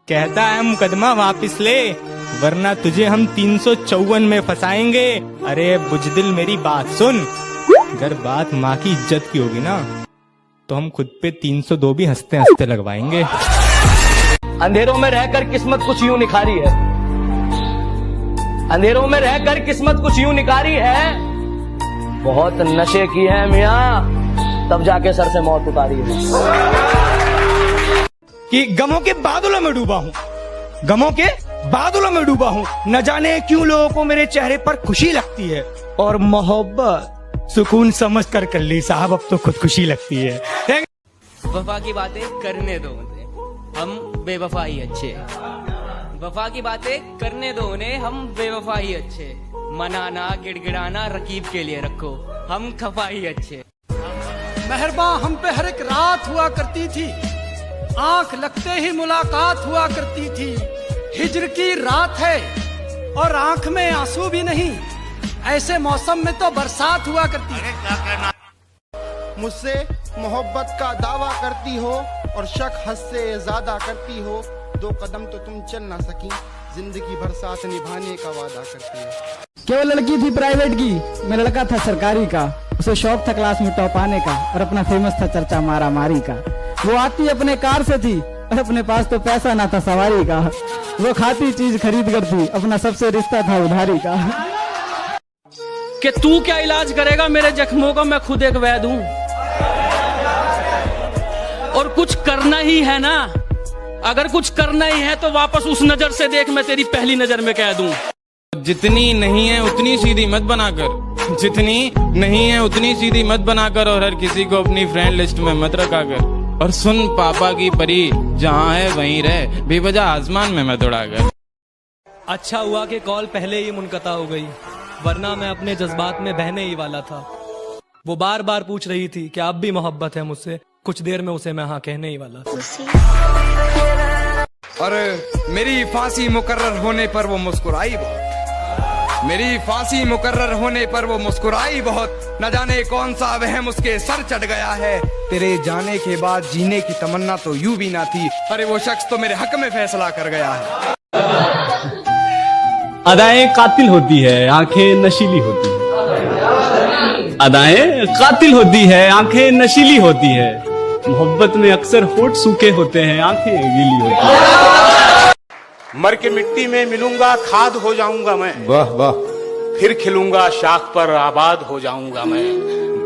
कहता है मुकदमा वापस ले, वरना तुझे हम 354 में फंसाएंगे। अरे बुजदिल मेरी बात सुन, अगर बात माँ की इज्जत की होगी ना तो हम खुद पे 302 भी हंसते हंसते लगवाएंगे। अंधेरों में रहकर किस्मत कुछ यूं निखारी है, अंधेरों में रहकर किस्मत कुछ यूं निखारी है, बहुत नशे की है मियाँ, तब जाके सर से मौत उतारी है। कि गमों के बादलों में डूबा हूँ, गमों के बादलों में डूबा हूँ, न जाने क्यों लोगों को मेरे चेहरे पर खुशी लगती है, और मोहब्बत सुकून समझ कर ली साहब, अब तो खुदकुशी लगती है। वफा की बातें करने दो उन्हें, हम बेवफा ही अच्छे। वफा की बातें करने दो उन्हें, हम बेवफा ही अच्छे। मनाना गिड़गिड़ाना रकीब के लिए रखो, हम खफा ही अच्छे। मेहरबा हम पे हर एक रात हुआ करती थी, आंख लगते ही मुलाकात हुआ करती थी। हिज्र की रात है और आंख में आंसू भी नहीं, ऐसे मौसम में तो बरसात हुआ करती है। मुझसे मोहब्बत का दावा करती हो और शक हद से ज्यादा करती हो, 2 कदम तो तुम चल ना सकी, जिंदगी भर साथ निभाने का वादा करती है। केवल लड़की थी प्राइवेट की, मैं लड़का था सरकारी का, उसे शौक था क्लास में टॉप आने का, और अपना फेमस था चर्चा मारा मारी का। वो आती अपने कार से थी और अपने पास तो पैसा ना था सवारी का। वो खाती चीज खरीद कर थी, अपना सबसे रिश्ता था उधारी का। कि तू क्या इलाज करेगा मेरे जख्मों का, मैं खुद एक वैद हूँ। और कुछ करना ही है ना, अगर कुछ करना ही है तो वापस उस नजर से देख, मैं तेरी पहली नजर में कह दूं। जितनी नहीं है उतनी सीधी मत बनाकर, जितनी नहीं है उतनी सीधी मत बनाकर, और हर किसी को अपनी फ्रेंड लिस्ट में मत रखा कर। और सुन पापा की परी, जहाँ है वहीं रह, बेवजह आसमान में मत उड़ा कर। अच्छा हुआ कि कॉल पहले ही मुनक़ता हो गई, वरना मैं अपने जज्बात में बहने ही वाला था। वो बार बार पूछ रही थी कि आप भी मोहब्बत है मुझसे, कुछ देर में उसे मैं हाँ कहने ही वाला था। और मेरी फांसी मुकर्रर होने पर वो मुस्कुराई बहुत, मेरी फांसी मुकर्रर होने पर वो मुस्कुराई बहुत, न जाने कौन सा वहम उसके सर चढ़ गया है। तेरे जाने के बाद जीने की तमन्ना तो यूं भी ना थी, अरे वो शख्स तो मेरे हक में फैसला कर गया है। अदाएं कातिल होती है, आंखें नशीली होती है। अदाएं कातिल होती है, आंखें नशीली होती है। मोहब्बत में अक्सर होठ सूखे होते हैं, आंखें गीली होती है। मर के मिट्टी में मिलूंगा, खाद हो जाऊंगा मैं, वाह वाह, फिर खिलूंगा शाख पर आबाद हो जाऊंगा मैं,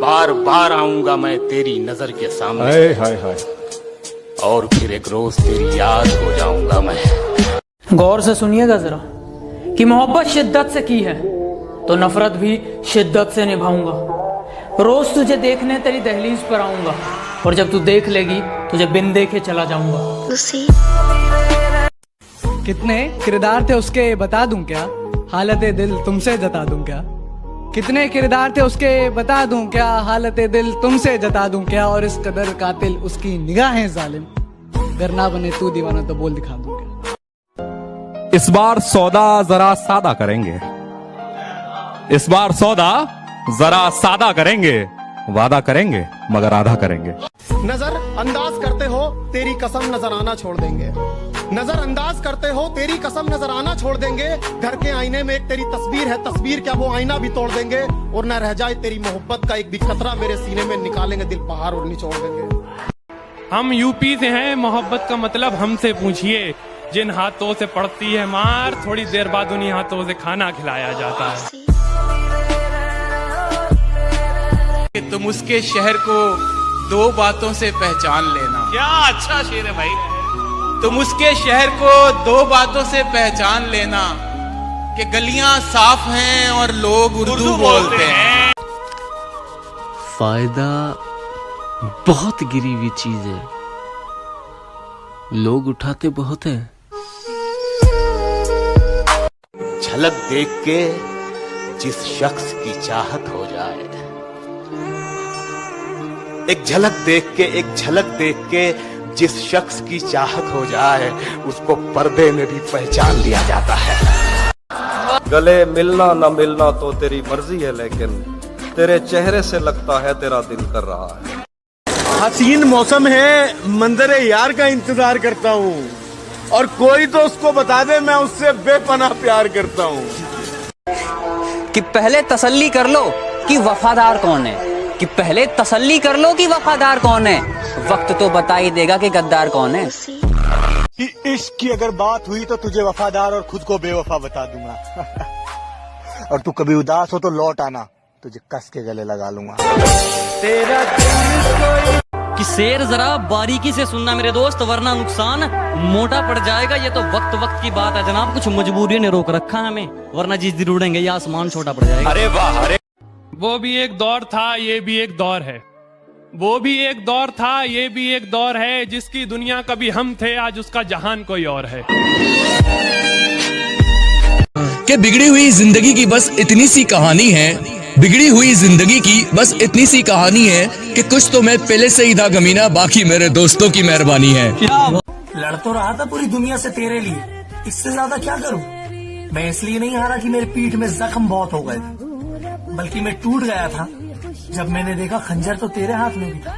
बार बार आऊंगा मैं तेरी नजर के सामने, हाय हाय हाय, और फिर एक रोज तेरी याद हो जाऊंगा मैं। गौर से सुनिएगा जरा कि मोहब्बत शिद्दत से की है तो नफरत भी शिद्दत से निभाऊंगा। रोज तुझे देखने तेरी दहलीज पर आऊंगा, और जब तू देख लेगी तुझे बिन देखे चला जाऊंगा। कितने किरदार थे उसके बता दूं क्या, हालत दिल तुमसे जता दूं क्या। कितने किरदार थे उसके बता दूं क्या, हालत दिल तुमसे जता दूं क्या। और इस कदर कातिल उसकी निगाहें जालिम, अगर ना बने तू दीवाना तो बोल दिखा दूं क्या। इस बार सौदा जरा सादा करेंगे, इस बार सौदा जरा सादा करेंगे, वादा करेंगे मगर आधा करेंगे। नजर अंदाज करते हो तेरी कसम नजर आना छोड़ देंगे, नजर अंदाज करते हो तेरी कसम नजर आना छोड़ देंगे। घर के आईने में एक तेरी तस्वीर है, तस्वीर क्या वो आईना भी तोड़ देंगे, और न रह जाए तेरी मोहब्बत का एक भी कतरा मेरे सीने में, निकालेंगे दिल पहाड़ और निचोड़ देंगे। हम यूपी से हैं, मोहब्बत का मतलब हमसे पूछिए। जिन हाथों से पड़ती है मार, थोड़ी देर बाद उन्हीं हाथों से खाना खिलाया जाता है। तुम उसके शहर को 2 बातों से पहचान लेना। क्या अच्छा शेर है भाई। तुम उसके शहर को 2 बातों से पहचान लेना, कि गलियां साफ हैं और लोग उर्दू बोलते हैं। फायदा बहुत गिरी हुई चीज है, लोग उठाते बहुत हैं। झलक देख के जिस शख्स की चाहत हो जाए, एक झलक देख के जिस शख्स की चाहत हो जाए, उसको पर्दे में भी पहचान लिया जाता है। गले मिलना न मिलना तो तेरी मर्जी है, लेकिन तेरे चेहरे से लगता है तेरा दिल कर रहा है। हसीन मौसम है, मंजरे यार का इंतजार करता हूँ। और कोई तो उसको बता दे मैं उससे बेपनाह प्यार करता हूँ। कि पहले तसल्ली कर लो कि वफादार कौन है, कि पहले तसल्ली कर लो कि वफादार कौन है, वक्त तो बता ही देगा कि गद्दार कौन है। कि इश्क की अगर बात हुई तो तुझे वफादार और खुद को बेवफा बता दूंगा। और तू कभी उदास हो तो लौट आना, तुझे कस के गले लगा लूंगा। तेरा कि शेर जरा बारीकी से सुनना मेरे दोस्त, वरना नुकसान मोटा पड़ जाएगा। ये तो वक्त वक्त की बात है जनाब, कुछ मजबूरियों ने रोक रखा है हमें, वरना जिस दिन उड़ेंगे ये आसमान छोटा पड़ जाएगा। अरे वाह, अरे वो भी एक दौर था, ये भी एक दौर है। वो भी एक दौर था, ये भी एक दौर है। जिसकी दुनिया कभी हम थे, आज उसका जहान कोई और है। कि बिगड़ी हुई जिंदगी की बस इतनी सी कहानी है, बिगड़ी हुई जिंदगी की बस इतनी सी कहानी है कि कुछ तो मैं पहले से ही था गमीना, बाकी मेरे दोस्तों की मेहरबानी है। लड़ तो रहा था पूरी दुनिया से तेरे लिए, इससे ज्यादा क्या करूं? मैं इसलिए नहीं हारा कि मेरी पीठ में जख्म बहुत हो गए थे, बल्कि मैं टूट गया था जब मैंने देखा खंजर तो तेरे हाथ में भी था।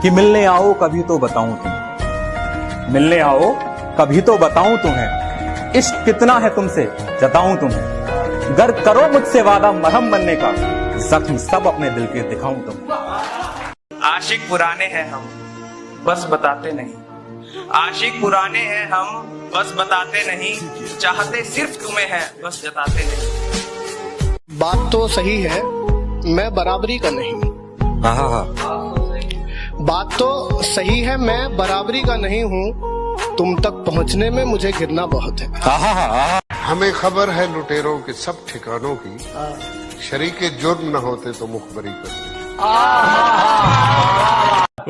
कि मिलने आओ कभी तो बताऊं तुम्हें, मिलने आओ कभी तो बताऊं तुम्हें, इश्क कितना है तुमसे जताऊं तुम्हें। गर करो मुझसे वादा मरहम बनने का, जख्म सब अपने दिल के दिखाऊं तुम। आशिक पुराने हैं हम, बस बताते नहीं। आशिक पुराने हैं हम, बस बताते नहीं। चाहते सिर्फ तुम्हें है, बस जताते नहीं। बात तो सही है, मैं बराबरी का नहीं। बात तो सही है, मैं बराबरी का नहीं हूँ। तुम तक पहुँचने में मुझे गिरना बहुत है। हमें खबर है लुटेरों के सब ठिकानों की, शरीके जुर्म न होते तो मुखबरी करते।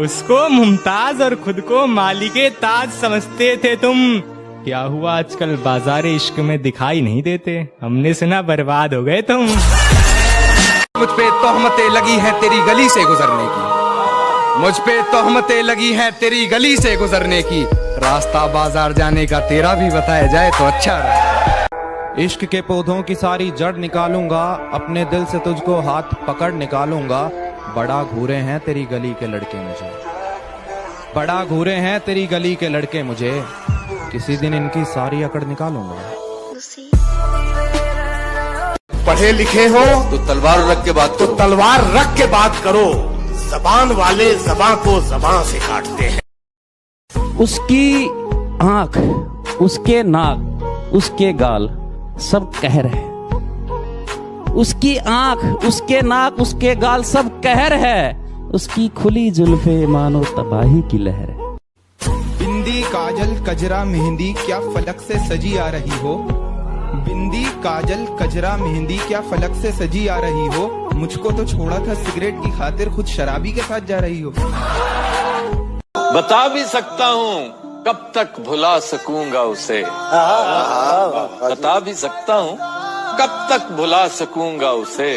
उसको मुमताज और खुद को मालिके ताज समझते थे तुम। क्या हुआ आजकल बाजार इश्क में दिखाई नहीं देते, हमने सुना बर्बाद हो गए तुम। मुझ पे तोहमतें लगी हैं तेरी गली से गुजरने की, मुझ पे तोहमतें लगी हैं तेरी गली से गुजरने की। रास्ता बाजार जाने का तेरा भी बताया जाए तो अच्छा रहा। इश्क के पौधों की सारी जड़ निकालूंगा, अपने दिल से तुझको हाथ पकड़ निकालूंगा। बड़ा घूरे हैं तेरी गली के लड़के मुझे, बड़ा घूरे हैं तेरी गली के लड़के मुझे। किसी दिन इनकी सारी अकड़ निकालूंगा। पढ़े लिखे हो तो तलवार रख के बात करो, तो तलवार रख के बात करो। जबान वाले जबान को जबान से काटते हैं। उसकी आंख, उसके नाक, उसके गाल सब कहर है। उसकी आंख, उसके नाक, उसके गाल सब कहर है। उसकी खुली जुल्फे मानो तबाही की लहर है। बिंदी काजल कजरा मेहंदी क्या फलक से सजी आ रही हो, बिंदी काजल कजरा मेहंदी क्या फलक से सजी आ रही हो। मुझको तो छोड़ा था सिगरेट की खातिर, खुद शराबी के साथ जा रही हो। बता भी सकता हूँ कब तक भुला सकूंगा उसे, बता भी सकता हूँ कब तक भुला सकूंगा उसे,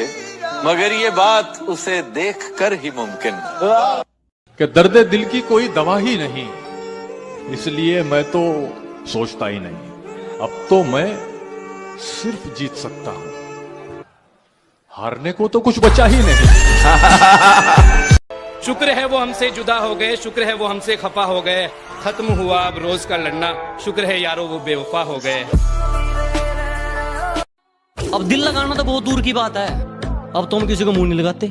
मगर ये बात उसे देख कर ही मुमकिन कि दर्द दिल की कोई दवा ही नहीं, इसलिए मैं तो सोचता ही नहीं। अब तो मैं सिर्फ जीत सकता हूँ, हारने को तो कुछ बचा ही नहीं। शुक्र है वो हमसे जुदा हो गए, शुक्र है वो हमसे खफा हो गए। खत्म हुआ अब रोज का लड़ना, शुक्र है यारो वो बेवफा हो गए। अब दिल लगाना तो बहुत दूर की बात है, अब तो हम किसी को मुंह नहीं लगाते।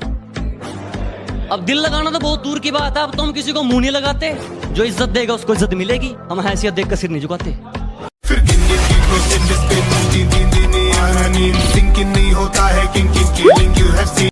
अब दिल लगाना तो बहुत दूर की बात है, अब तो हम किसी को मुंह नहीं लगाते। जो इज्जत देगा उसको इज्जत मिलेगी, हम हैसियत देख कर सिर नहीं झुकाते। नहीं होता है किंग